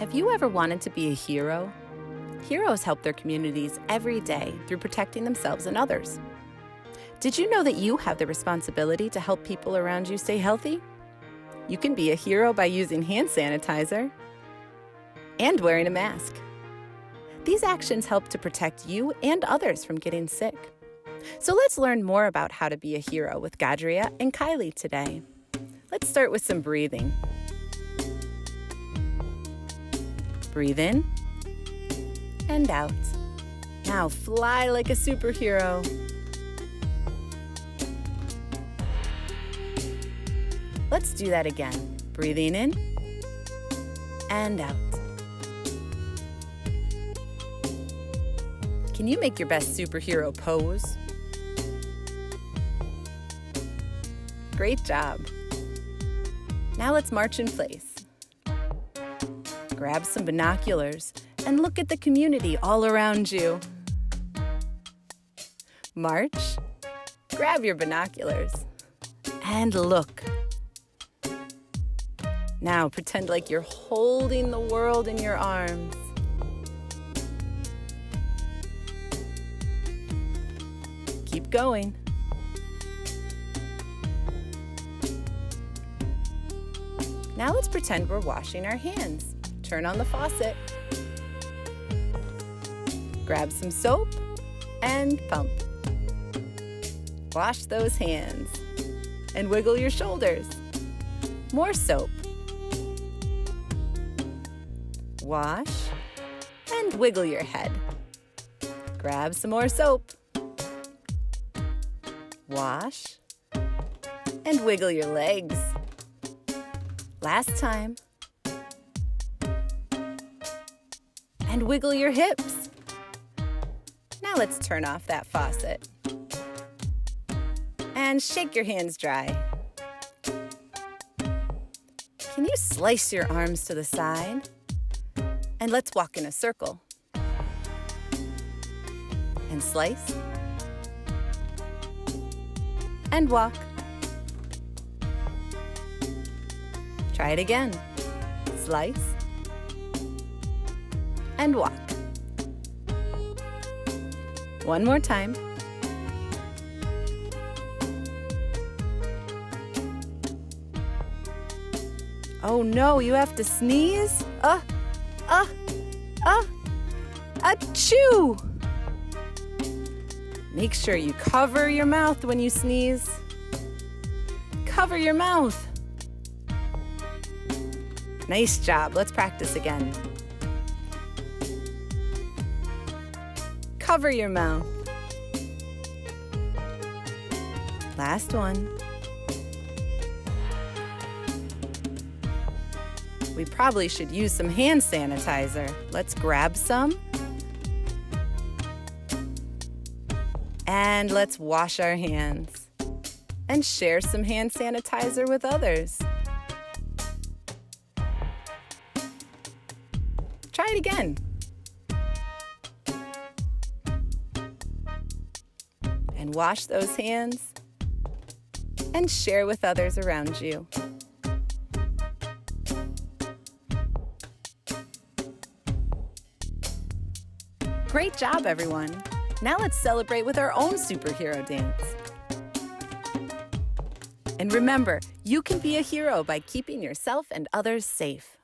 Have you ever wanted to be a hero? Heroes help their communities every day through protecting themselves and others. Did you know that you have the responsibility to help people around you stay healthy? You can be a hero by using hand sanitizer and wearing a mask. These actions help to protect you and others from getting sick. So let's learn more about how to be a hero with Gadria and Kylie today. Let's start with some breathing. Breathe in and out. Now fly like a superhero. Let's do that again. Breathing in and out. Can you make your best superhero pose? Great job. Now let's march in place. Grab some binoculars and look at the community all around you. March, grab your binoculars, and look. Now pretend like you're holding the world in your arms. Keep going. Now let's pretend we're washing our hands. Turn on the faucet. Grab some soap and pump. Wash those hands and wiggle your shoulders. More soap. Wash and wiggle your head. Grab some more soap. Wash and wiggle your legs. Last time. And wiggle your hips. Now let's turn off that faucet. And shake your hands dry. Can you slice your arms to the side? And let's walk in a circle. And slice. And walk. Try it again. Slice. And walk. One more time. Oh no, you have to sneeze? Achoo! Make sure you cover your mouth when you sneeze. Cover your mouth. Nice job. Let's practice again. Cover your mouth. Last one. We probably should use some hand sanitizer. Let's grab some. And let's wash our hands. And share some hand sanitizer with others. Try it again. And wash those hands and share with others around you. Great job, everyone. Now let's celebrate with our own superhero dance. And remember, you can be a hero by keeping yourself and others safe.